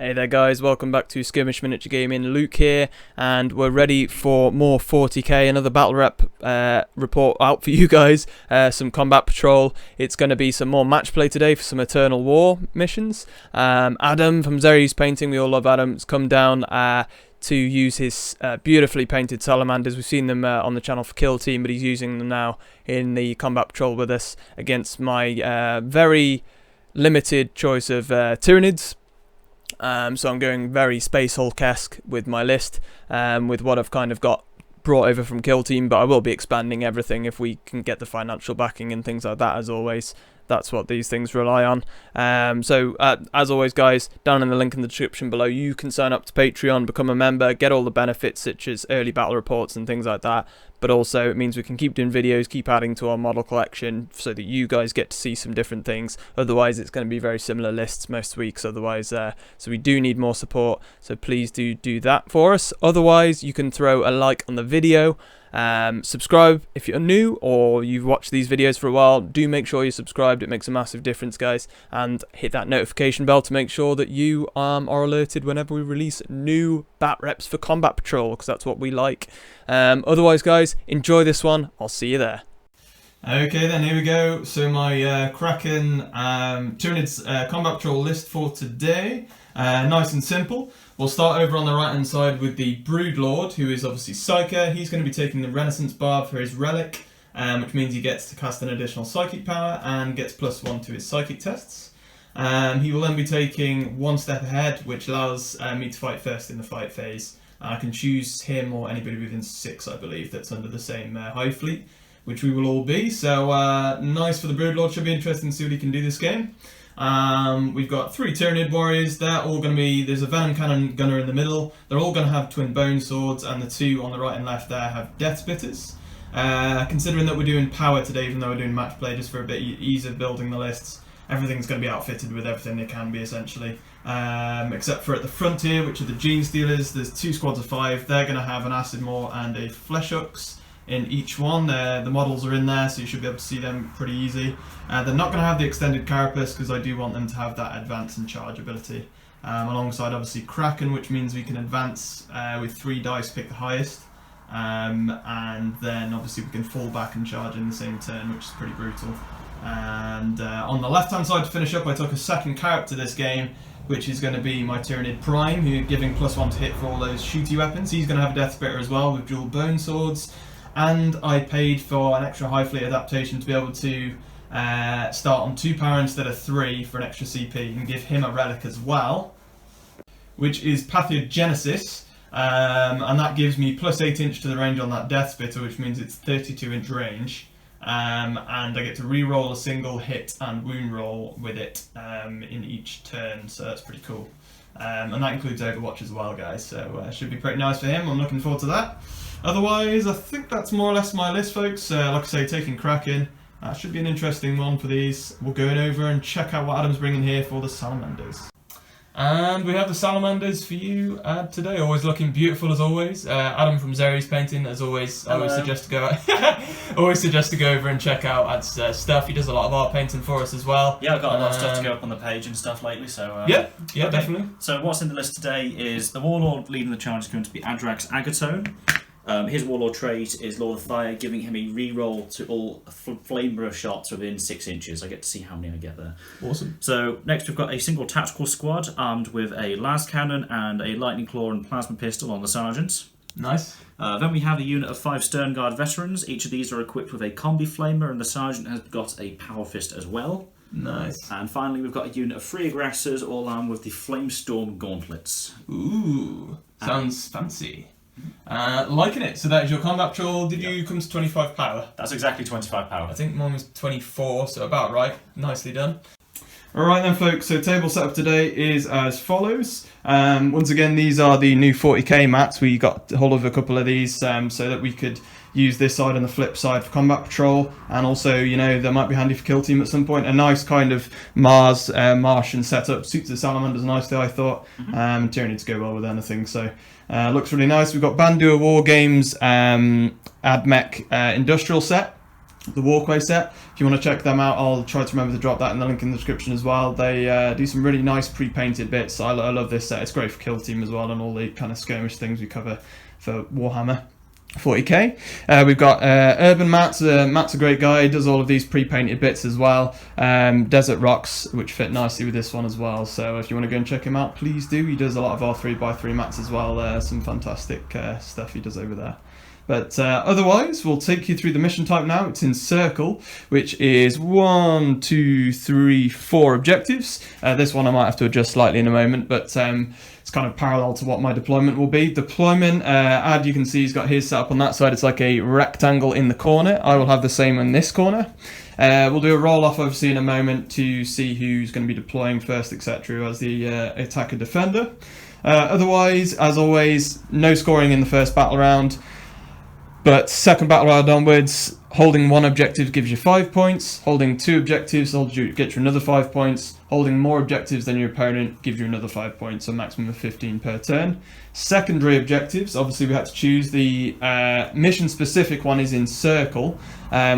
Hey there guys, welcome back to Skirmish Miniature Gaming. Luke here, and we're ready for more 40k, another battle rep report out for you guys, some combat patrol. It's going to be some more match play today for some Eternal War missions. Adam from Xenos Painting, we all love Adam, has come down to use his beautifully painted Salamanders. We've seen them on the channel for Kill Team, but he's using them now in the combat patrol with us against my very limited choice of Tyranids. So I'm going very Space Hulk-esque with my list, with what I've kind of got brought over from Kill Team, but I will be expanding everything if we can get the financial backing and things like that, as always. That's what these things rely on. So as always guys, down in the link in the description below, you can sign up to Patreon, become a member, get all the benefits such as early battle reports and things like that. But also it means we can keep doing videos, keep adding to our model collection so that you guys get to see some different things. Otherwise it's going to be very similar lists most weeks otherwise. So we do need more support, so please do that for us. Otherwise you can throw a like on the video. Subscribe if you're new or you've watched these videos for a while. Do make sure you're subscribed, it makes a massive difference guys, and hit that notification bell to make sure that you are alerted whenever we release new bat reps for combat patrol, because that's what we like. Otherwise guys, enjoy this one, I'll see you there. Okay then, here we go. So my Kraken Tyranids combat patrol list for today, nice and simple. We'll start over on the right hand side with the Broodlord, who is obviously Psyker. He's going to be taking the Renaissance Barb for his relic, which means he gets to cast an additional psychic power and gets +1 to his psychic tests. He will then be taking one step ahead, which allows me to fight first in the fight phase. I can choose him or anybody within 6, I believe, that's under the same hive fleet, which we will all be. So nice for the Broodlord, should be interesting to see what he can do this game. We've got 3 Tyranid Warriors. They're all going to be, there's a Venom Cannon Gunner in the middle. They're all going to have twin bone swords, and the 2 on the right and left there have Death Spitters. Considering that we're doing power today, even though we're doing match play just for a bit ease of building the lists, everything's going to be outfitted with everything they can be essentially. Except for at the frontier, which are the Gene Stealers, there's 2 squads of 5. They're going to have an Acid Maw and a Flesh Hooks in each one. The models are in there, so you should be able to see them pretty easy. They're not going to have the extended carapace because I do want them to have that advance and charge ability. Alongside obviously Kraken, which means we can advance with 3 dice, pick the highest. And then obviously we can fall back and charge in the same turn, which is pretty brutal. And on the left hand side to finish up, I took a second character this game, which is going to be my Tyranid Prime, who giving +1 to hit for all those shooty weapons. He's going to have a Death Spitter as well with dual bone swords. And I paid for an extra high fleet adaptation to be able to start on 2 power instead of 3 for an extra CP, and give him a relic as well, which is Pathogenesis, and that gives me +8 inch to the range on that Death Spitter, which means it's 32 inch range, and I get to re-roll a single hit and wound roll with it in each turn, so that's pretty cool. And that includes Overwatch as well guys, so should be pretty nice for him. I'm looking forward to that. Otherwise, I think that's more or less my list, folks. Like I say, taking Kraken. Should be an interesting one for these. We'll go over and check out what Adam's bringing here for the Salamanders. And we have the Salamanders for you today. Always looking beautiful as always. Adam from Xenos Painting, as always. I always suggest to go over and check out Ad's stuff. He does a lot of art painting for us as well. Yeah, I've got a lot of stuff to go up on the page and stuff lately. So yeah, okay. Definitely. So what's in the list today is the Warlord leading the charge is going to be Adrax Agatone. His Warlord trait is Lord of Fire, giving him a re-roll to all flamethrower shots within 6 inches. I get to see how many I get there. Awesome. So next we've got a single tactical squad armed with a las cannon and a lightning claw and plasma pistol on the sergeants. Nice. Then we have a unit of 5 Stern Guard veterans. Each of these are equipped with a combi flamer, and the sergeant has got a power fist as well. Nice. And finally we've got a unit of 3 aggressors, all armed with the Flamestorm gauntlets. Ooh, sounds fancy. Liking it. So that is your combat patrol. Did you come to 25 power? That's exactly 25 power. I think mine was 24, so about right. Nicely done. Alright then folks, so table setup today is as follows. Once again, these are the new 40k mats. We got hold of a couple of these so that we could use this side and the flip side for combat patrol, and also, you know, they might be handy for Kill Team at some point. A nice kind of Martian setup, suits the Salamanders nicely, I thought. Tyranids go well with anything, so looks really nice. We've got Bandua War Games AdMech industrial set. the walkway set. If you want to check them out, I'll try to remember to drop that in the link in the description as well. They do some really nice pre-painted bits. I love this set. It's great for kill team as well, and all the kind of skirmish things we cover for Warhammer 40k. We've got Urban Matt's. Matt's a great guy. He does all of these pre-painted bits as well. Desert Rocks, which fit nicely with this one as well. So if you want to go and check him out, please do. He does a lot of our 3x3 mats as well. Some fantastic stuff he does over there. But otherwise, we'll take you through the mission type now. It's in Circle, which is 1, 2, 3, 4 objectives. This one I might have to adjust slightly in a moment, but it's kind of parallel to what my deployment will be. Deployment, Ad, you can see he's got his set up on that side. It's like a rectangle in the corner. I will have the same in this corner. We'll do a roll-off, obviously, in a moment to see who's going to be deploying first, etc., as the attacker-defender. Otherwise, as always, no scoring in the first battle round. But second battle round onwards, holding 1 objective gives you 5 points, holding 2 objectives gets you another 5 points, holding more objectives than your opponent gives you another 5 points, so a maximum of 15 per turn. Secondary objectives, obviously we had to choose. The mission-specific one is in Circle,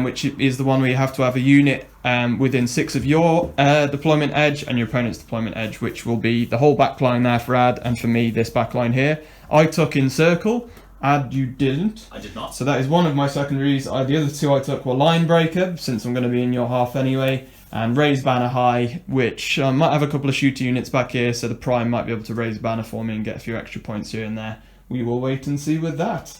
which is the one where you have to have a unit within 6 of your deployment edge and your opponent's deployment edge, which will be the whole backline there for Ad, and for me, this backline here. I took in Circle. Ad, you didn't. I did not. So that is one of my secondaries. The other 2 I took were Line Breaker, since I'm going to be in your half anyway, and Raise Banner High, which I might have a couple of shooter units back here, so the Prime might be able to raise banner for me and get a few extra points here and there. We will wait and see with that.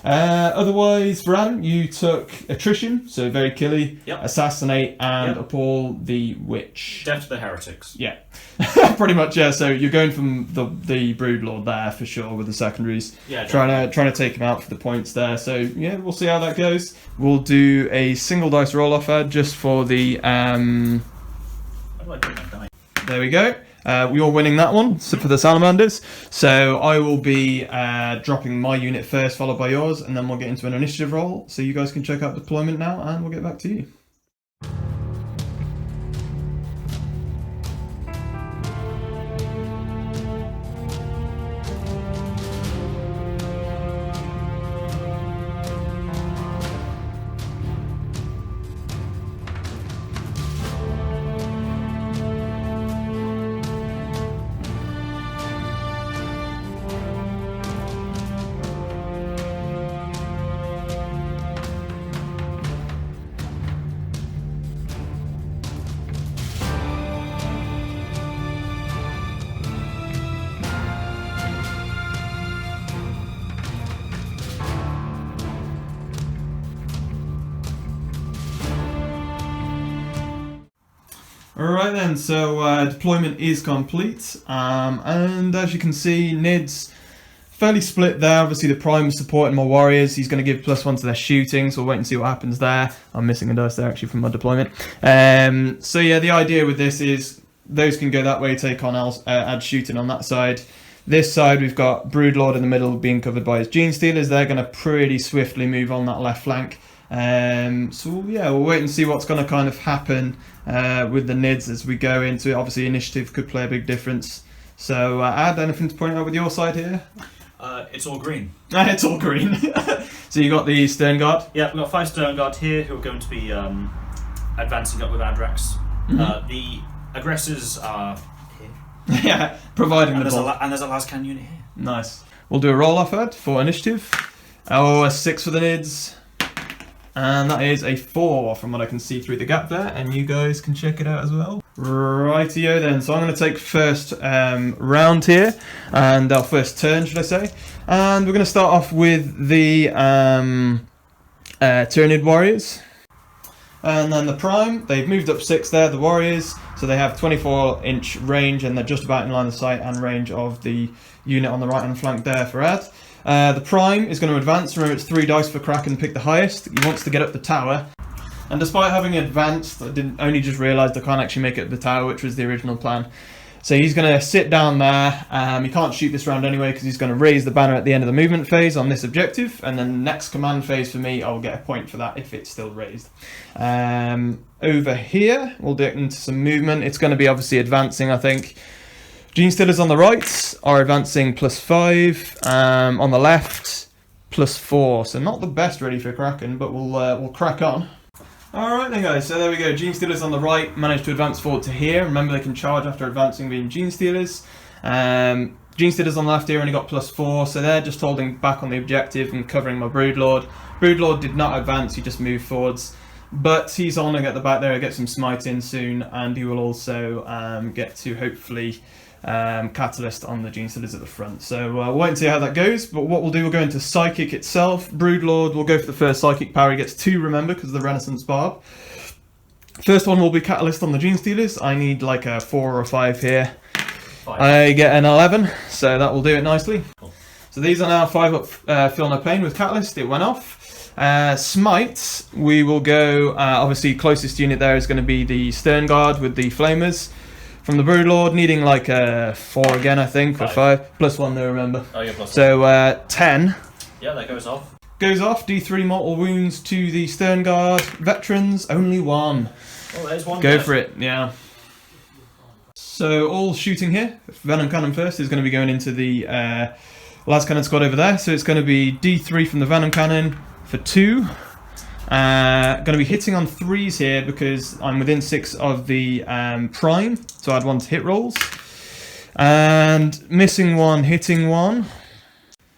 Otherwise, for Adam, you took Attrition, so very killy, yep. Assassinate, and Appall the Witch. Death to the heretics. Yeah, pretty much. Yeah. So you're going from the Broodlord there for sure with the secondaries. Yeah. Trying to take him out for the points there. So yeah, we'll see how that goes. We'll do a single dice roll off Ad just for the. How do I do my die? There we go. You're winning that one for the Salamanders. So I will be dropping my unit first, followed by yours, and then we'll get into an initiative roll. So you guys can check out deployment now, and we'll get back to you. Alright then, so deployment is complete, and as you can see, Nid's fairly split there. Obviously the Prime is supporting my Warriors. He's going to give +1 to their shooting, so we'll wait and see what happens there. I'm missing a dice there actually from my deployment. So yeah, the idea with this is those can go that way, take on add shooting on that side. This side we've got Broodlord in the middle being covered by his Gene Stealers. They're going to pretty swiftly move on that left flank. So yeah, we'll wait and see what's going to kind of happen with the Nids as we go into it. Obviously initiative could play a big difference. So Ad, anything to point out with your side here? It's all green. It's all green. So you got the Stern Guard? Yeah, we've got 5 Stern Guard here who are going to be advancing up with Adrax. Mm-hmm. The aggressors are here. Yeah, providing and the ball. And there's a Lascan unit here. Nice. We'll do a roll off Ad for initiative. Oh, a 6 for the Nids. And that is a 4 from what I can see through the gap there, and you guys can check it out as well. Rightio then, so I'm going to take first round here, and our first turn should I say, and we're going to start off with the Tyranid Warriors. And then the Prime, they've moved up 6 there, the Warriors, so they have 24-inch range, and they're just about in line of sight and range of the unit on the right hand flank there for Ad. The Prime is going to advance. Remember, it's 3 dice for Kraken, pick the highest. He wants to get up the tower. And despite having advanced, I only just realised I can't actually make it up the tower, which was the original plan. So he's going to sit down there. He can't shoot this round anyway because he's going to raise the banner at the end of the movement phase on this objective. And then next command phase for me, I'll get a point for that if it's still raised. Over here, we'll get into some movement. It's going to be obviously advancing, I think. Gene Stealers on the right are advancing +5, on the left +4, so not the best ready for Kraken, but we'll crack on. Alright then guys, so there we go. Gene Stealers on the right managed to advance forward to here. Remember they can charge after advancing being Gene Stealers. Gene Stealers on the left here only got +4, so they're just holding back on the objective and covering my Broodlord. Broodlord did not advance, he just moved forwards. But he's on at the back there, he'll get some smite in soon, and he will also get to hopefully Catalyst on the Gene Stealers at the front. So we'll wait and see how that goes, but what we'll do, we'll go into Psychic itself. Broodlord will go for the first Psychic power, he gets 2, remember, because of the Renaissance Barb. First one will be Catalyst on the Gene Stealers. I need like a 4 or a 5 here. 5. I get an 11, so that will do it nicely. Cool. So these are now 5 up, Feel No Pain with Catalyst, it went off. Smite, we will go, obviously closest unit there is going to be the Stern Guard with the Flamers. From the Broodlord, needing like a 4 again, I think, or 5. +1 though, remember. Oh, yeah, +1. So 10. Yeah, that goes off. Goes off, D3 mortal wounds to the Stern Guard. Veterans, only 1. Oh, there's one. Go for it, yeah. So all shooting here. Venom Cannon first is going to be going into the Las Cannon squad over there. So it's going to be D3 from the Venom Cannon for 2. Going to be hitting on 3s here because I'm within 6 of the Prime, so I'd want hit rolls. And missing 1, hitting 1.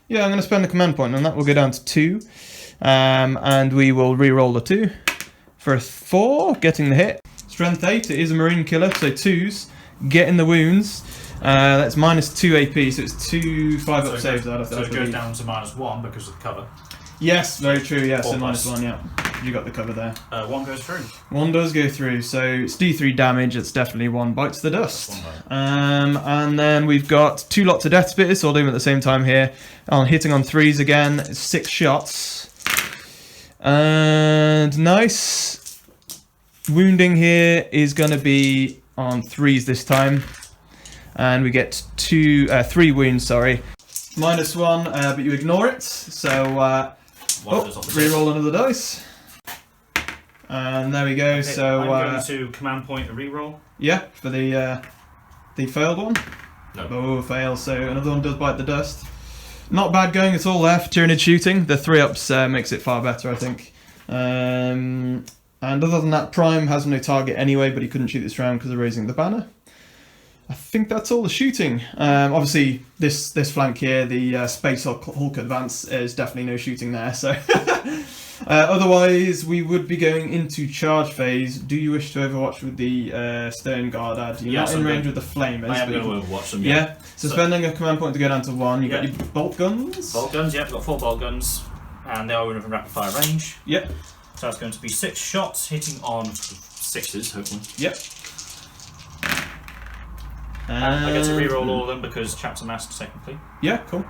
Yeah, I'm going to spend a command point and that will go down to 2. And we will re-roll the 2 for a 4, getting the hit. Strength 8, it is a Marine Killer, so 2s, getting the wounds. That's -2 AP, so it's 2 5-up saves. So it goes down to -1 because of the cover. Yes, very true, yes, so -1, yeah. You got the cover there. 1 goes through. 1 does go through, so it's D3 damage, it's definitely 1 bites the dust. And then we've got 2 lots of Death Spitters, so I'll do them at the same time here. Hitting on 3s again, it's 6 shots. And nice. Wounding here is going to be on 3s this time. And we get 3 wounds, sorry. -1, but you ignore it, so re-roll another dice. And there we go. Okay, so I'm going to command point a reroll. Yeah, for the failed one. No. Oh, fail. So another one does bite the dust. Not bad going at all there for Tyranid shooting. The 3-ups makes it far better, I think. And other than that, Prime has no target anyway, but he couldn't shoot this round because of raising the banner. I think that's all the shooting. Obviously, this flank here, the Space Hulk Advance, is definitely no shooting there. So, otherwise, we would be going into charge phase. Do you wish to overwatch with the Stern Guard ad? You're not in range with the Flamers. I am going to overwatch them. Yeah. So spending a command point to go down to 1. You got your bolt guns. Bolt guns. Yep. I've got 4 bolt guns, and they are within rapid fire range. Yep. So that's going to be 6 shots, hitting on 6s, hopefully. Yep. I get to reroll all of them because Chapter Mask technically. Yeah, cool.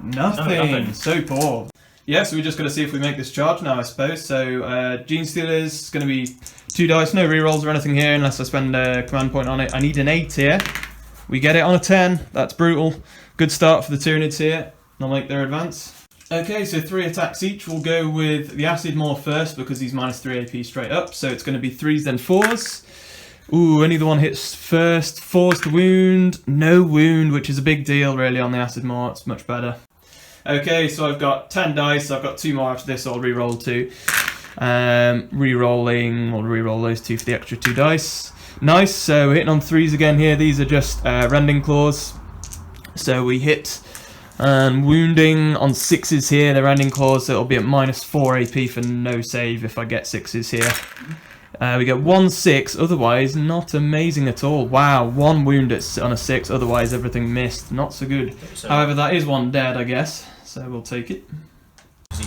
Nothing. So poor. Yeah, so we're just going to see if we make this charge now, I suppose. So, Gene Stealers is going to be 2 dice, no rerolls or anything here unless I spend a command point on it. I need an 8 here. We get it on a 10. That's brutal. Good start for the Tyranids here. They'll make their advance. Okay, so 3 attacks each. We'll go with the Acid Maw first because he's -3 AP straight up. So it's going to be 3s then 4s. Ooh, only the one hits first. 4's to wound. No wound, which is a big deal really on the Acid Maw. It's much better. Okay, so I've got 10 dice. I've got 2 more after this, so I'll re-roll 2. Re-rolling, we'll re-roll those 2 for the extra 2 dice. Nice, so we're hitting on 3s again here. These are just Rending Claws. So we hit and wounding on 6s here. They're Rending Claws, so it'll be at -4 AP for no save if I get 6s here. We get 1 6, otherwise not amazing at all. Wow, 1 wound on a 6, otherwise everything missed. Not so good. However, that is 1 dead, I guess, so we'll take it.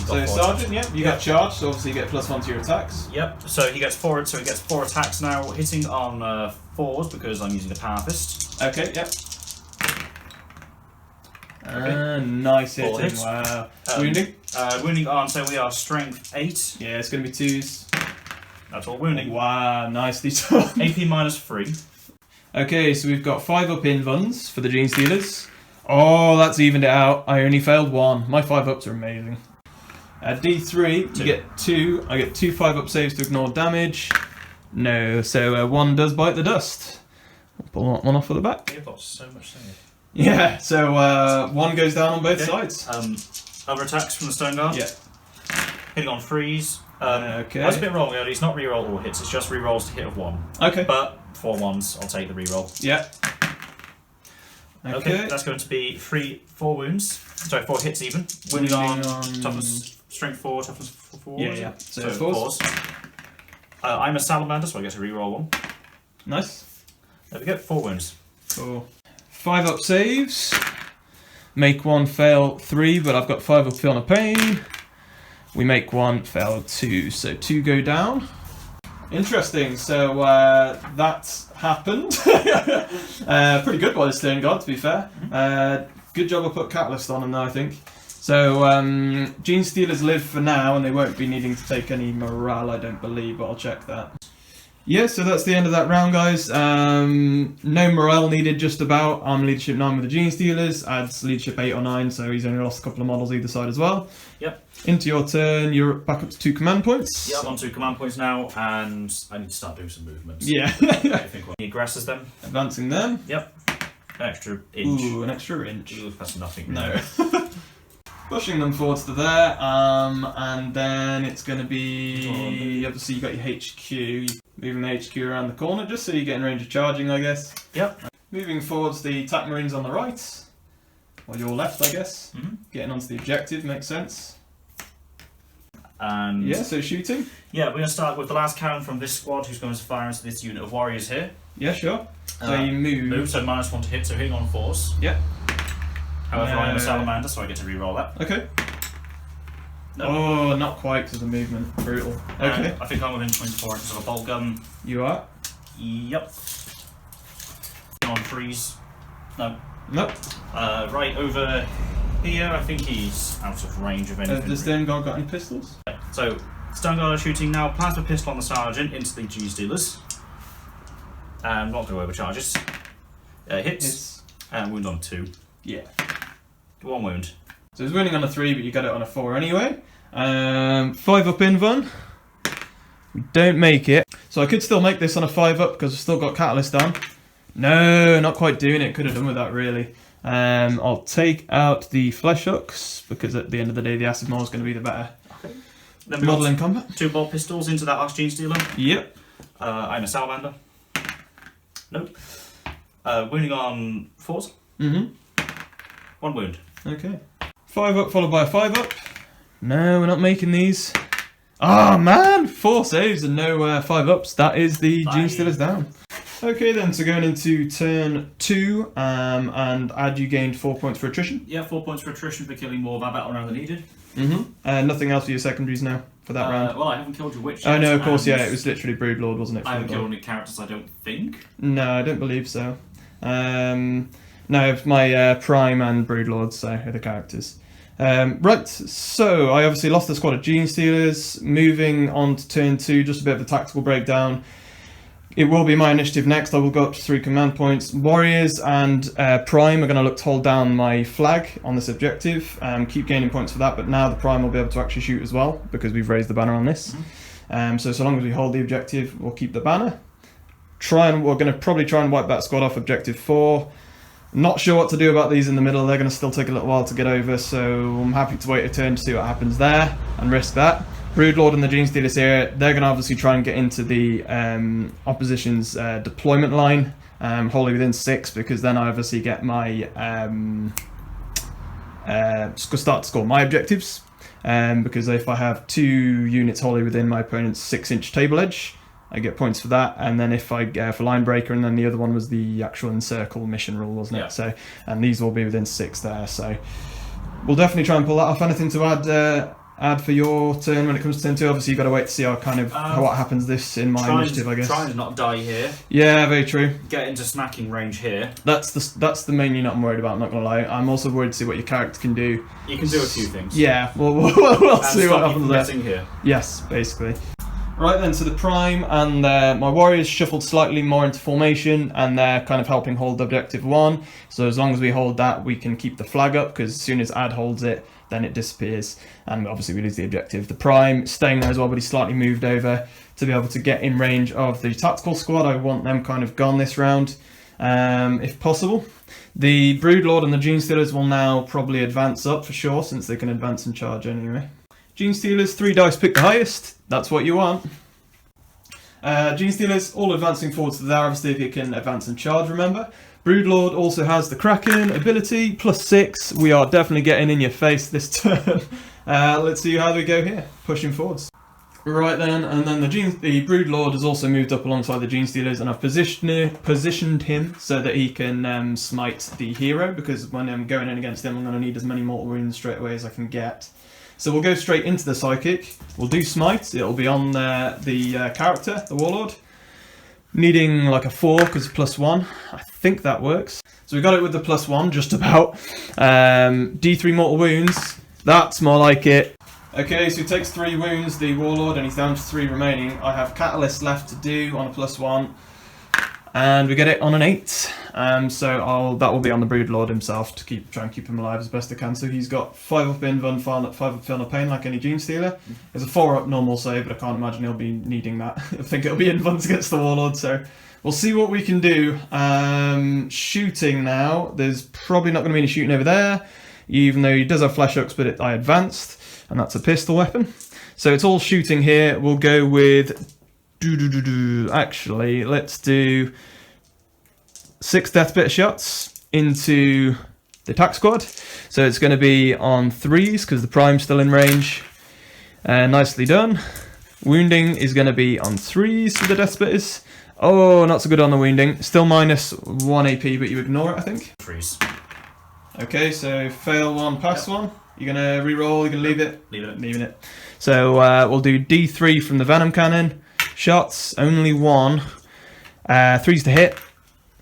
So Sergeant, yeah, you got charged, so obviously you get +1 to your attacks. Yep, so he gets 4 attacks now, hitting on 4s because I'm using the Power Fist. Okay, yep. Okay. Nice hitting, wow. Wounding? Wounding on, so we are Strength 8. Yeah, it's going to be 2s. That's all wounding. Wow, nicely done. AP -3. Okay, so we've got 5-up invuns for the Gene Stealers. Oh, that's evened it out. I only failed 1. My 5-ups are amazing. D3, you get 2. I get 2 5-up saves to ignore damage. No, so 1 does bite the dust. I'll pull that one off of the back. You've got so much save. Yeah, so 1 goes down on both sides. Other attacks from the Stone Guard? Yeah. Hitting on freeze. Okay. That's a bit wrong early. It's not reroll all hits, it's just rerolls to hit of 1. Okay. But 4 ones, I'll take the reroll. Yeah. Okay, that's going to be 4 wounds. Sorry, 4 hits even. Wounding on toughness, strength 4, toughness 4. Yeah. So 4s. I'm a salamander, so I get to reroll 1. Nice. There we go, 4 wounds. Cool. 5 up saves. Make 1, fail 3, but I've got 5 up feel no pain. We make 1, fail 2, so 2 go down. Interesting, so that's happened. Pretty good by this turn guard, to be fair. Good job I put Catalyst on him though, I think. So, Gene Stealers live for now, and they won't be needing to take any morale, I don't believe, but I'll check that. Yeah, so that's the end of that round, guys. No morale needed, just about. I'm leadership 9 with the Gene Stealers. Adds leadership 8 or 9, so he's only lost a couple of models either side as well. Yep. Into your turn, you're back up to 2 command points. Yeah, I'm on 2 command points now, and I need to start doing some movements. Yeah. I think he aggresses them. Advancing them. Yep. An extra inch. Ooh, an extra inch. Ooh, that's nothing. No. Pushing them forwards to there, and then it's going to be... Obviously, you got your HQ. Moving the HQ around the corner, just so you get in range of charging, I guess. Yep. Moving forwards the attack marines on the right. Or your left, I guess. Getting onto the objective, makes sense. And yeah, so shooting. Yeah, we're going to start with the last cannon from this squad, who's going to fire into this unit of warriors here. Yeah, sure. So you move. So -1 to hit, so hitting on 4s. Yep. However, I'm a salamander, so I get to re-roll that. Okay. No. Oh, not quite because of the movement. Brutal. Okay. I think I'm within 24 inches of a bolt gun. You are? Yep. On freeze. No. Nope. Right over here, I think he's out of range of anything. Has Stone Guard got any pistols? Yeah. So, Stone Guard are shooting now. Plasma pistol on the sergeant into the G Stealers. And not going to overcharges. Hits. And wound on 2. Yeah. 1 wound. So he's winning on a 3, but you got it on a 4 anyway. 5 up invuln. We don't make it. So I could still make this on a 5 up because I've still got Catalyst on. No, not quite doing it. Could have done with that really. I'll take out the flesh hooks because at the end of the day the acid maul is going to be the better model in combat. 2 bolt pistols into that last Gene Stealer. Yep. I'm a salamander. Nope. Wounding on 4s. 1 wound. Okay. 5 up followed by a 5 up. No, we're not making these. Oh man! 4 saves and no 5 ups. That is the Gene Stealers down. Okay then, so going into turn 2, and Ad, you gained 4 points for attrition. Yeah, 4 points for attrition for killing more of our battle round than needed. Nothing else for your secondaries now for that round? Well, I haven't killed your witch Oh yet, no, of course, yeah, it was literally Broodlord, wasn't it? I haven't killed any characters, I don't think. No, I don't believe so. No, it's my Prime and Broodlord, so are the characters. Right, so I obviously lost the squad of Gene Stealers. Moving on to turn 2, just a bit of a tactical breakdown. It will be my initiative next. I will go up to 3 command points. Warriors and Prime are going to look to hold down my flag on this objective. Keep gaining points for that, but now the Prime will be able to actually shoot as well because we've raised the banner on this. So long as we hold the objective, we'll keep the banner. We're going to probably try and wipe that squad off objective 4. Not sure what to do about these in the middle. They're going to still take a little while to get over, so I'm happy to wait a turn to see what happens there and risk that. Broodlord and the Gene Stealers here, they're going to obviously try and get into the opposition's deployment line, wholly within 6, because then I obviously get my start to score my objectives. Because if I have 2 units wholly within my opponent's 6-inch table edge, I get points for that, and then if I go for line breaker, and then the other one was the actual encircle mission rule, wasn't it? Yeah. So, and these will be within 6 there. So we'll definitely try and pull that off. Anything to add for your turn when it comes to turn 2? Obviously, you've got to wait to see how what happens this in my initiative, I guess. Try and not die here. Yeah, very true. Get into smacking range here. That's the main unit I'm worried about. I'm not gonna lie. I'm also worried to see what your character can do. You can do a few things. Yeah, we'll see what happens there. Here. Yes, basically. Right then, so the Prime and my Warriors shuffled slightly more into formation, and they're kind of helping hold objective 1. So as long as we hold that, we can keep the flag up, because as soon as Ad holds it, then it disappears, and obviously we lose the objective. The Prime staying there as well, but he's slightly moved over to be able to get in range of the tactical squad. I want them kind of gone this round, if possible. The Broodlord and the Gene Stealers will now probably advance up for sure, since they can advance and charge anyway. Gene Stealers, 3 dice, pick the highest. That's what you want. Gene Stealers, all advancing forwards to there, obviously if you can advance and charge, remember. Broodlord also has the Kraken ability, +6. We are definitely getting in your face this turn. Let's see how we go here, pushing forwards. Right then, and then the Broodlord has also moved up alongside the Gene Stealers, and I've positioned him so that he can smite the hero, because when I'm going in against him I'm going to need as many mortal wounds straight away as I can get. So we'll go straight into the Psychic, we'll do Smite, it'll be on the character, the Warlord. Needing like a 4 because +1, I think that works. So we got it with the +1, just about. D3 mortal wounds, that's more like it. Okay, so he takes 3 wounds, the Warlord, and he's down to 3 remaining. I have Catalyst left to do on a +1, and we get it on an 8. So that will be on the Broodlord himself to try and keep him alive as best I can. So he's got 5 up Invuln, 5 up Feel No Pain, like any Gene Stealer. There's a 4 up normal save, but I can't imagine he'll be needing that. I think it'll be Invuln against the Warlord, so we'll see what we can do. Shooting now, there's probably not going to be any shooting over there, even though he does have flash hooks, but I advanced. And that's a pistol weapon. So it's all shooting here. We'll go with... Actually, let's do 6 death bit shots into the attack squad. So it's going to be on 3s because the Prime's still in range. Nicely done. Wounding is going to be on 3s for the death spitters. Oh, not so good on the wounding. Still -1 AP, but you ignore it, I think. 3s. Okay, so fail 1, pass 1. You're going to re-roll, you're going to leave it? Leave it. Leaving it. So we'll do D3 from the Venom Cannon. Shots, only 1. 3's to hit.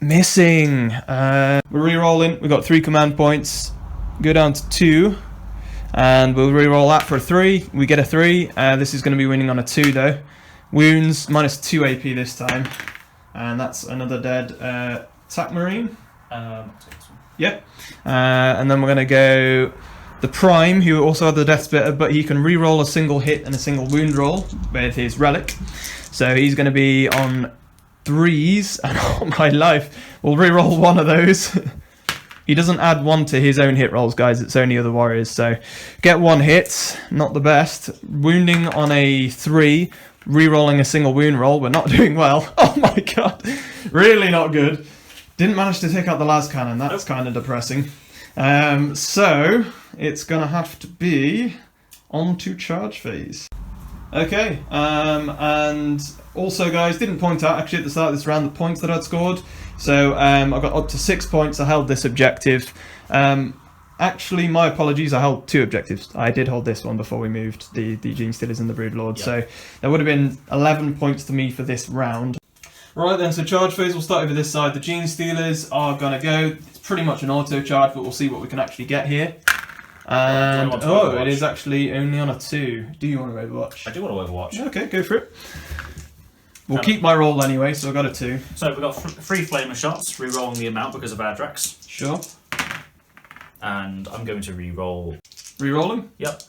Missing. We're re-rolling. We've got 3 command points. Go down to 2. And we'll re-roll that for a 3. We get a 3. This is going to be winning on a 2 though. Wounds, -2 AP this time. And that's another dead attack marine. I'll take this one. Yep. And then we're going to go... The Prime, who also had the Death Spitter, but he can re-roll a single hit and a single wound roll with his Relic. So he's going to be on 3s, and oh my life, we'll re-roll 1 of those. He doesn't add 1 to his own hit rolls, guys, it's only other warriors. So get 1 hit, not the best. Wounding on a 3, re-rolling a single wound roll, we're not doing well. Oh my god, really not good. Didn't manage to take out the las cannon, that's kind of depressing. So it's gonna have to be on to charge phase. Okay, and also guys, didn't point out actually at the start of this round the points that I'd scored. So I got up to 6 points, I held this objective. Actually, my apologies, I held 2 objectives. I did hold this one before we moved the Gene Stealers and the Broodlord. Yep. So there would have been 11 points to me for this round. Right then, so charge phase, we'll start over this side. The Gene Stealers are gonna go. It's pretty much an auto charge, but we'll see what we can actually get here. And oh, it is actually only on a 2. Do you want to Overwatch? I do want to Overwatch. Okay, go for it. We'll keep my roll anyway, so I've got a 2. So we've got 3 flamer shots, re-rolling the amount because of Adrax. Sure. And I'm going to re-roll. Re-roll them? Yep.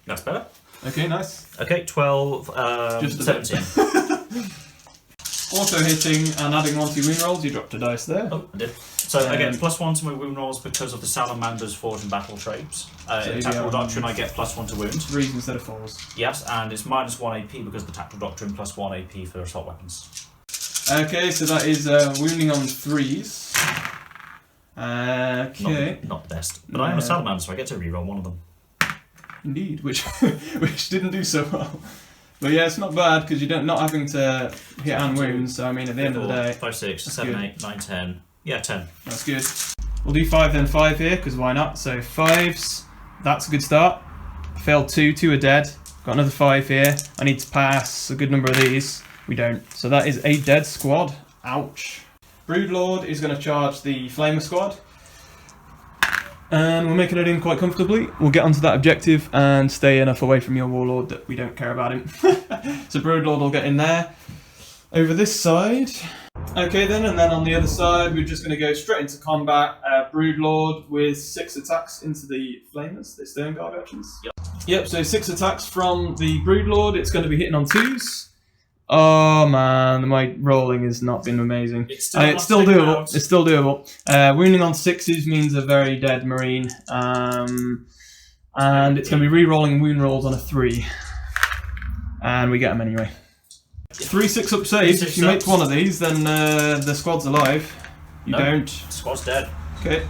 That's better. Okay, nice. Okay, 12, Just 17. Auto hitting and adding 1 to wound rolls, you dropped a dice there. Oh, I did. So I get +1 to my wound rolls because of the Salamanders Forge and Battle traits. Tactical Doctrine, I get +1 to wound. 3s instead of 4s. Yes, and it's -1 AP because of the Tactical Doctrine, +1 AP for assault weapons. Okay, so that is wounding on 3s. Okay. Not the best. But I am a Salamander, so I get to reroll 1 of them. Indeed, which didn't do so well. But yeah, it's not bad because you're not having to hit and wounds. So I mean, at the end of the day, 5, 6, 7, 8, 9, 10. Yeah, 10. That's good. We'll do 5 then 5 here because why not? So 5s, that's a good start. Failed 2, 2 are dead. Got another 5 here. I need to pass a good number of these. We don't. So that is a dead squad. Ouch. Broodlord is going to charge the Flamer squad. And we're making it in quite comfortably. We'll get onto that objective and stay enough away from your Warlord that we don't care about him. So Broodlord will get in there. Over this side. Okay then, and then on the other side, we're just going to go straight into combat. Broodlord with 6 attacks into the Flamers, the Stone Guard veterans. Yep, so 6 attacks from the Broodlord. It's going to be hitting on 2s. Oh man, my rolling has not been amazing. It's still doable. It's still doable. Wounding on 6s means a very dead marine. And And it's going to be re-rolling wound rolls on a 3. And we get them anyway. 3 6-up saves. If you make one of these, then the squad's alive. You don't. Squad's dead. Okay.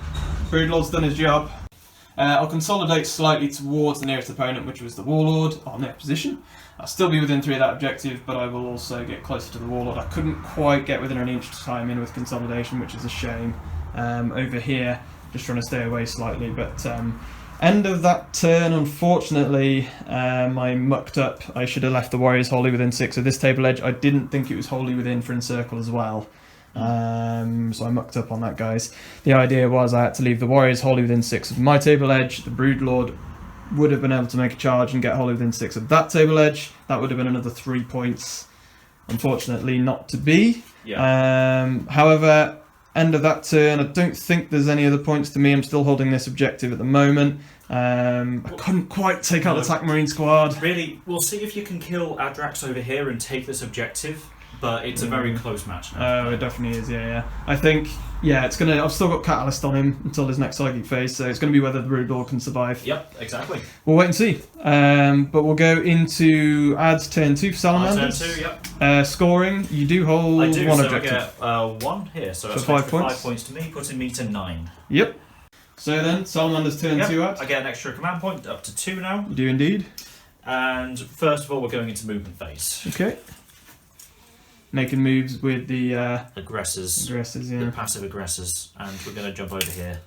Broodlord's done his job. I'll consolidate slightly towards the nearest opponent, which was the Warlord, on their position. I'll still be within 3 of that objective, but I will also get closer to the Warlord. I couldn't quite get within an inch to time in with consolidation, which is a shame. Over here, just trying to stay away slightly, but end of that turn, unfortunately, I mucked up. I should have left the Warriors wholly within 6 of this table edge. I didn't think it was wholly within for encircle as well. So I mucked up on that, guys. The idea was I had to leave the Warriors wholly within 6 of my table edge. The Broodlord would have been able to make a charge and get wholly within 6 of that table edge. That would have been another 3 points. Unfortunately, not to be. Yeah. However, end of that turn, I don't think there's any other points to me. I'm still holding this objective at the moment. I couldn't quite take out the attack marine squad. Really, we'll see if you can kill Adrax over here and take this objective. But it's a very close match now. Oh, it definitely is, yeah. I think, yeah, it's gonna. I've still got Catalyst on him until his next psychic phase, so it's gonna be whether the Broodlord can survive. Yep, exactly. We'll wait and see. But we'll go into ads turn 2 for Salamanders. Turn 2, yep. Scoring, you do hold I do, one so objective. I get 1 here, so that's 5 points. 5 points to me, putting me to 9. Yep. So then, Salamanders turn 2 ads. I get an extra command point, up to 2 now. You do indeed. And first of all, we're going into movement phase. Okay. Making moves with the aggressors, yeah. The passive aggressors, and we're going to jump over here.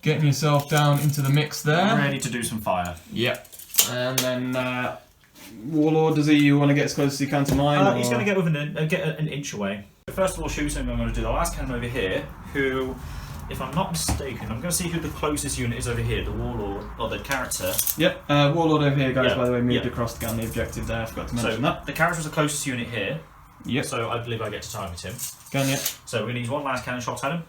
Getting yourself down into the mix there. Ready to do some fire. Yep. And then Warlord, does he want to get as close as he can to mine? He's going to get within an inch away. First of all, shooting, I'm going to do the last cannon over here, who, if I'm not mistaken, I'm going to see who the closest unit is over here, the Warlord, or the character. Yep, Warlord over here, guys, by the way, moved across to get on the objective there, I forgot to mention that. The character is the closest unit here. Yep. So I believe I get to target him. Can you? So we're going to use 1 last cannon shot at him.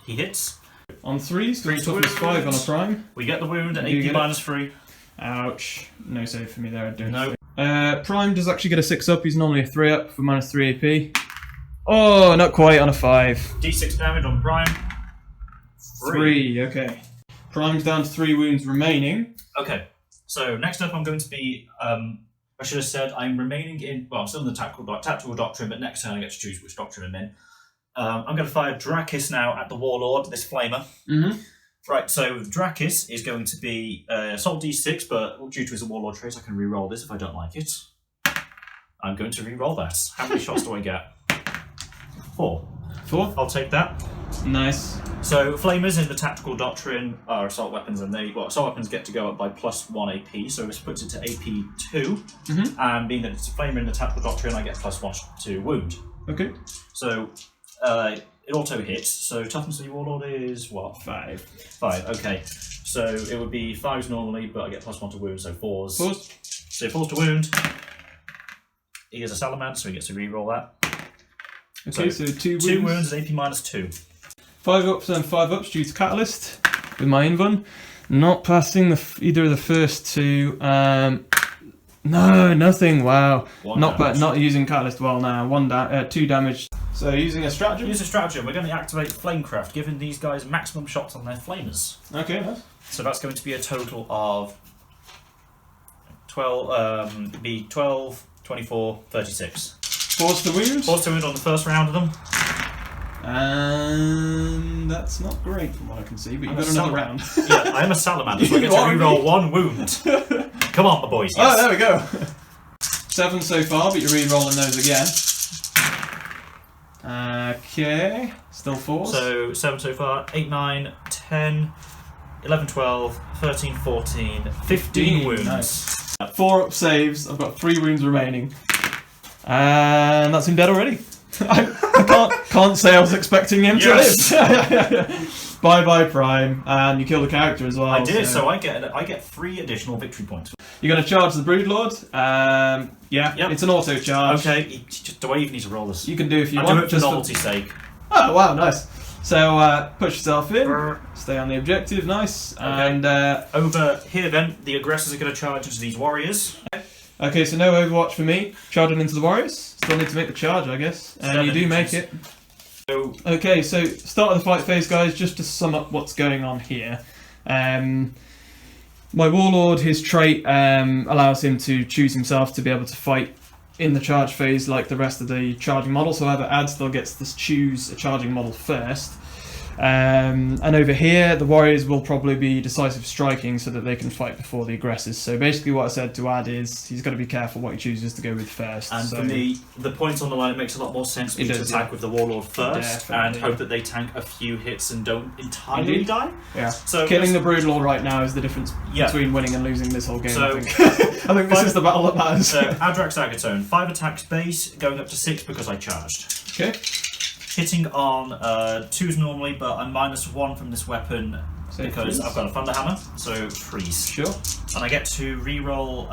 He hits. On 3, so toughness 5 on a prime. We get the wound at AP -3. Ouch. No save for me there, I don't know. Prime does actually get a 6-up, he's normally a 3-up for -3 AP. Oh, not quite on a 5. D6 damage on Prime. 3, okay. Prime's down to 3 wounds remaining. Okay, so next up I'm going to be, I should have said I'm remaining in, well, I'm still in the tactical doctrine, but next turn I get to choose which doctrine I'm in. I'm going to fire Drakis now at the Warlord, this flamer. Mm-hmm. Right, so Drakis is going to be Assault D6, but due to his Warlord trait, I can re-roll this if I don't like it. I'm going to re-roll that. How many shots do I get? 4. 4? I'll take that. Nice. So flamers in the tactical doctrine are assault weapons, and assault weapons get to go up by +1 AP. So this puts it to AP 2, and being that it's a flamer in the tactical doctrine, I get +1 to wound. Okay. So it auto hits. So toughness of the Warlord is what? 5. 5. Okay. So it would be 5s normally, but I get +1 to wound, so 4s. 4s. So 4s to wound. He is a salamander, so he gets to re-roll that. Okay, so 2 wounds. 2 wounds, AP -2. 5 ups and 5 ups due to Catalyst with my invuln. Not passing either of the first 2. No, nothing. Wow. Not using Catalyst well now. 2 damage. So using a stratagem. Use a stratagem. We're going to activate Flamecraft, giving these guys maximum shots on their flamers. Okay, nice. So that's going to be a total of 12, 24, 36. 4s to wound. 4s to wound on the first round of them. And that's not great from what I can see, but you've got another round. Yeah, I am a salamander, so I get to reroll 1 wound. Come on, my boys. Yes. Oh, there we go. 7 so far, but you're re-rolling those again. Okay, still 4s. So 7 so far, 8, 9, 10, 11, 12, 13, 14, 15 wounds. Nice. 4 up saves, I've got 3 wounds remaining. And that's him dead already. I can't say I was expecting him to live. Bye Prime, and you kill the character as well. I did, so I get 3 additional victory points. You're going to charge the Broodlord. Yep. It's an auto charge. Okay, do I even need to roll this? You can do if you I'll want. do it for novelty's sake. Oh wow, nice. So push yourself in, stay on the objective, nice. Okay. And over here then, the aggressors are going to charge into these warriors. Okay, so no Overwatch for me. Charging into the warriors. Still need to make the charge, I guess. And you do make it. Okay, so start of the fight phase, guys, just to sum up what's going on here. My Warlord, his trait allows him to choose himself to be able to fight in the charge phase like the rest of the charging models. However, Ad still gets to choose a charging model first. And over here, the Warriors will probably be decisive striking so that they can fight before the aggressors. So basically what I said to Ad is he's got to be careful what he chooses to go with first. And for me, the points on the line, it makes a lot more sense for me to attack with the Warlord first and hope that they tank a few hits and don't entirely die. Yeah. So killing the Broodlord right now is the difference between winning and losing this whole game, so, I think. I think this is the battle that matters. So Adrax Agatone, 5 attacks base, going up to 6 because I charged. Okay. Hitting on 2s normally, but I'm -1 from this weapon because I've got a Thunder Hammer, so freeze. Sure. And I get to re-roll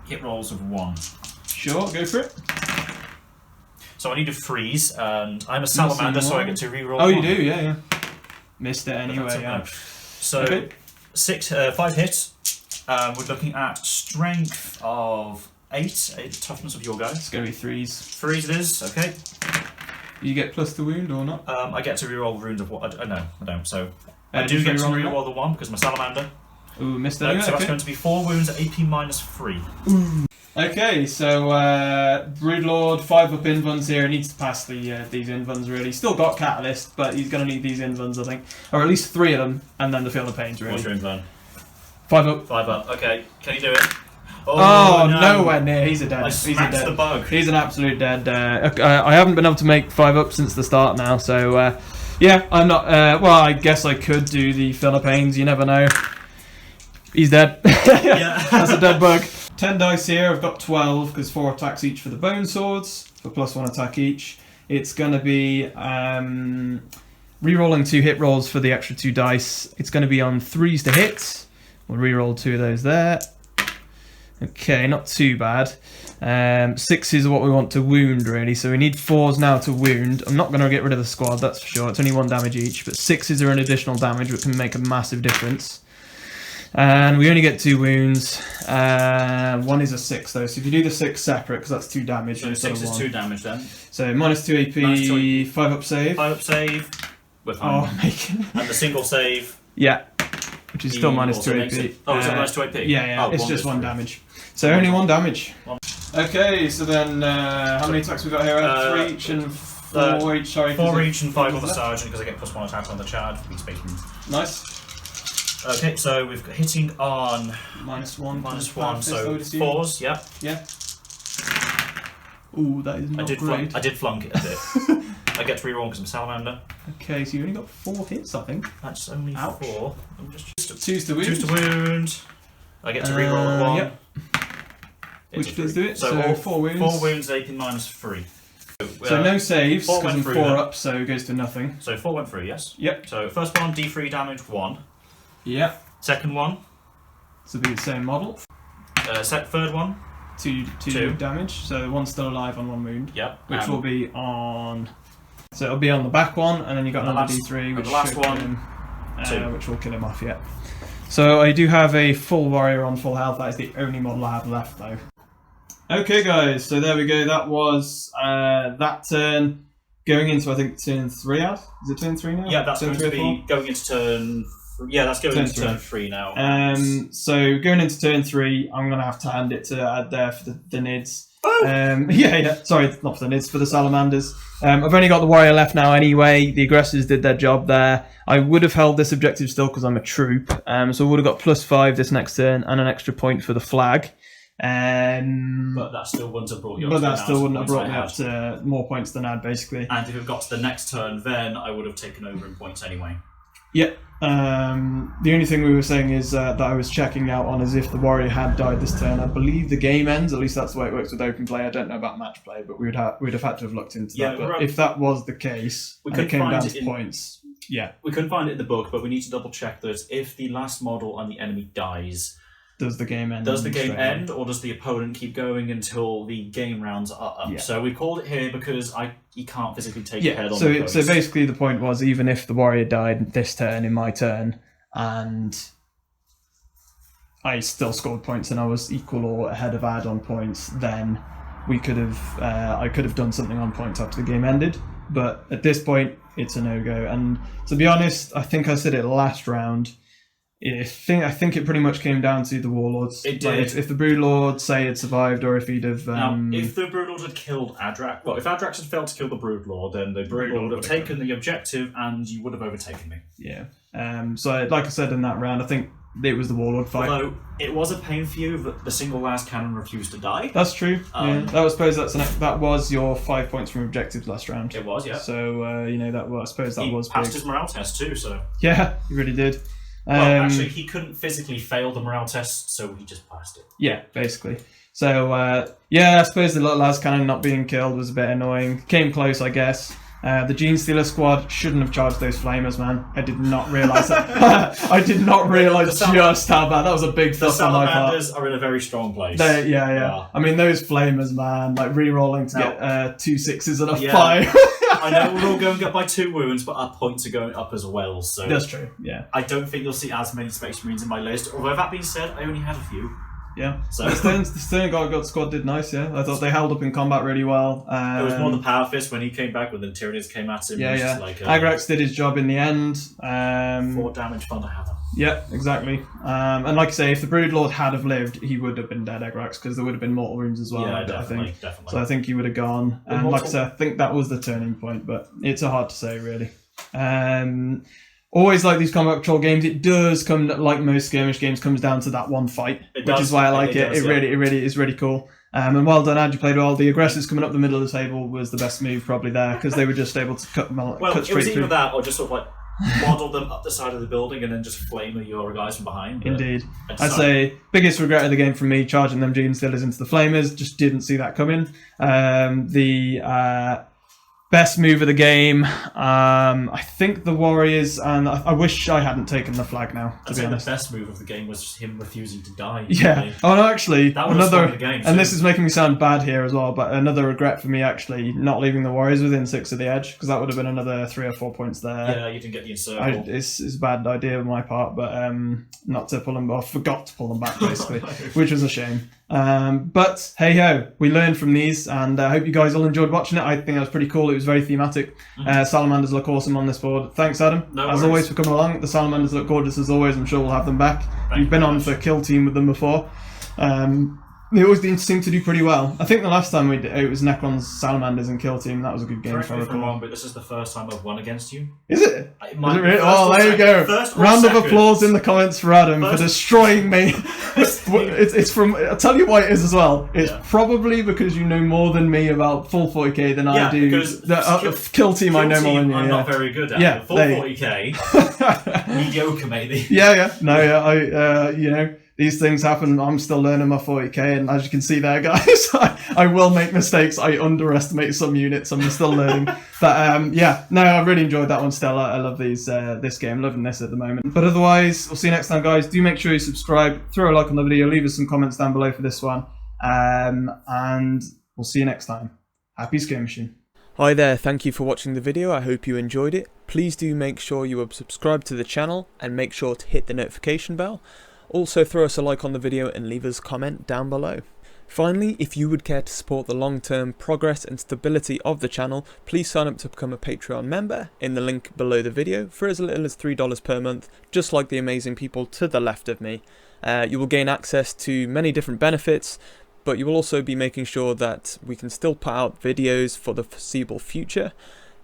hit rolls of 1. Sure, go for it. So I need to freeze, and I'm a Salamander, so I get to re-roll. Oh, you do, yeah. Missed it anyway, yeah. So 5 hits. We're looking at strength of 8, toughness of your guy. It's going to be 3s. 3s it is, okay. You get plus the wound or not? I get to reroll runes of what? No, I don't. So I do get to reroll the 1 because I'm a Salamander. Ooh, missed it. No, so that's going to be 4 wounds at AP -3. Ooh. Okay, so Broodlord, 5 up invuns here. He needs to pass these invuns really. Still got Catalyst, but he's going to need these invuns, I think, or at least 3 of them, and then the Feel the Pains really. What's your invun? 5 up. 5 up. Okay, can you do it? Oh, no. Nowhere near. He's a dead. I smacked the bug. He's an absolute dead. I haven't been able to make 5 up since the start now, so yeah, I'm not. Well, I guess I could do the Philippines. You never know. He's dead. Yeah, that's a dead bug. 10 dice here. I've got 12 because 4 attacks each for the bone swords for +1 attack each. It's gonna be re-rolling 2 hit rolls for the extra 2 dice. It's gonna be on 3s to hit. We'll re-roll 2 of those there. Okay, not too bad. 6s are what we want to wound, really, so we need 4s now to wound. I'm not going to get rid of the squad, that's for sure. It's only 1 damage each, but 6s are an additional damage, which can make a massive difference. And we only get 2 wounds. 1 is a 6, though, so if you do the 6 separate, because that's 2 damage. So 6 is 2 damage, then. So -2 AP, 5 up save. 5 up save. We're fine. And the single save. Yeah. Which is still -2 AP. Oh, is it -2 AP? Yeah, it's just 1 damage. So only 1 damage. Okay, so then how many attacks we got here? 3 each and 4 each. Sorry, 4 each and 5 on the sergeant because I get +1 attack on the charge. Nice. Okay, so we've got hitting on -1, so 4s. Yeah. Yeah. Ooh, that is not great. I did flunk it a bit. I get to reroll because I'm Salamander. Okay, so you only got 4 hits, I think. That's only 4. I'm just 2s to wound. 2s to wound. I get to reroll at 1. Yep. Which does do it. So all 4 wounds. 4 wounds, AP -3. So no saves, 4 because went I'm through 4 up, so it goes to nothing. So 4 went through, yes? Yep. So first one, D3 damage, 1. Yep. Second one. So it'll be the same model. Third one. 2 damage, so 1's still alive on 1 wound. Yep. Which will be on... So it'll be on the back one, and then you got another D3, which the last one, which will kill him off, yeah. So I do have a full warrior on full health. That is the only model I have left, though. Okay, guys, so there we go. That was that turn. Going into, I think, turn 3 out? Is it turn 3 now? Yeah, that's going to be going into turn... Yeah, that's going into turn 3 now. So going into turn 3, I'm going to have to hand it to Ad there for the Nids. Oh! Sorry, not for the Nids, for the Salamanders. I've only got the warrior left now anyway. The aggressors did their job there. I would have held this objective still because I'm a troop. So I would have got +5 this next turn and an extra point for the flag. But that still wouldn't have brought you up to more points than Ad, basically. And if it got to the next turn, then I would have taken over in points anyway. Yeah. The only thing we were saying is that I was checking out on is if the warrior had died this turn. I believe the game ends. At least that's the way it works with open play. I don't know about match play, but we'd have had to have looked into that. But if that was the case, and it came down to points. Yeah. We couldn't find it in the book, but we need to double check that if the last model on the enemy dies, does the game end? Does the game end, or does the opponent keep going until the game rounds are up? Yeah. So we called it here because you can't physically take your head on the post. So basically the point was, even if the warrior died this turn in my turn, and I still scored points and I was equal or ahead of Ad on points, then we could have I could have done something on points after the game ended. But at this point, it's a no-go. And to be honest, I think I said it last round, I think it pretty much came down to the warlords. It did. Like if the broodlord, say, had survived, or if he'd have. Now, if the broodlord had killed Adrak, well, if Adrax had failed to kill the broodlord, then the broodlord would have taken the objective, and you would have overtaken me. Yeah. So, like I said in that round, I think it was the warlord fight. Although it was a pain for you that the single last cannon refused to die. That's true. Yeah. I suppose that was your 5 points from objectives last round. It was, yeah. So I suppose that was passed big. his morale test too. So yeah, he really did. Well, actually, he couldn't physically fail the morale test, so he just passed it. Yeah, basically. So I suppose the little last cannon not being killed was a bit annoying. Came close, I guess. The Gene Stealer squad shouldn't have charged those flamers, man. I did not realise that. I did not realise just how bad. That was a big fuss on my part. The Salamanders are in a very strong place. Yeah. I mean, those flamers, man, like re-rolling to get 2 6s and a 5. I know we're all going up by 2 wounds, but our points are going up as well. So that's true. Yeah. I don't think you'll see as many Space Marines in my list. Although that being said, I only had a few. Yeah, so the Stern God squad did nice. Yeah, I thought they held up in combat really well. It was more the Power Fist when he came back, when the Tyranids came at him. Yeah. Like, Agrax did his job in the end. 4 damage fun to have him. Yeah, exactly. And like I say, if the Broodlord had have lived, he would have been dead, Agrax, because there would have been mortal wounds as well. Yeah, definitely. Definitely. So I think he would have gone. And like I said, I think that was the turning point, but it's hard to say really. Always like these combat patrol games, it does come, like most skirmish games, comes down to that one fight, which is why I like it. It really is really cool. And well done, Ad, you played well. The aggressors coming up the middle of the table was the best move probably there, because they were just able to cut straight through. It was either that or just sort of like model them up the side of the building and then just flame your guys from behind. Indeed. I'd say biggest regret of the game for me, charging them Gene Stealers into the Flamers, just didn't see that coming. Best move of the game, I think the Warriors, and I wish I hadn't taken the flag now, to be honest. The best move of the game was just him refusing to die. Yeah. Really. Oh no, actually, that was the game, and this is making me sound bad here as well, but another regret for me actually, not leaving the Warriors within 6 of the edge, because that would have been another 3 or 4 points there. Yeah, you didn't get the encircle. It's a bad idea on my part, but not to pull them off, forgot to pull them back basically, which was a shame. But hey ho, we learned from these, and I hope you guys all enjoyed watching it. I think that was pretty cool. It was very thematic. Salamanders look awesome on this board. Thanks, Adam. As always, for coming along. The Salamanders look gorgeous as always. I'm sure we'll have them back. You've been on for Kill Team with them before. They always seem to do pretty well. I think the last time we did it was Necron's Salamanders and Kill Team. That was a good game. Correct me if I'm wrong, but this is the first time I've won against you. Is it? Is it really? Oh, there you go. Round of applause in the comments for Adam for destroying me. It's from. I'll tell you why it is as well. It's probably because you know more than me about full 40k than I do. The Kill Team I know more than you. I'm not very good at. Yeah, full 40k. Mediocre maybe. Yeah. No, you know. These things happen. I'm still learning my 40k, and as you can see there, guys, I will make mistakes. I underestimate some units. I'm still learning. But I really enjoyed that one, Stella. I love this game. Loving this at the moment. But otherwise, we'll see you next time, guys. Do make sure you subscribe, throw a like on the video, leave us some comments down below for this one, and we'll see you next time. Happy skirmishing. Hi there, thank you for watching the video. I hope you enjoyed it. Please do make sure you are subscribed to the channel and make sure to hit the notification bell. Also throw us a like on the video and leave us a comment down below. Finally, if you would care to support the long-term progress and stability of the channel, please sign up to become a Patreon member in the link below the video for as little as $3 per month, just like the amazing people to the left of me. You will gain access to many different benefits, but you will also be making sure that we can still put out videos for the foreseeable future.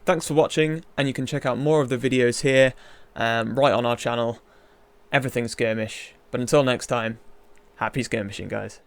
Thanks for watching, and you can check out more of the videos here, right on our channel. Everything Skirmish. But until next time, happy skirmishing, guys.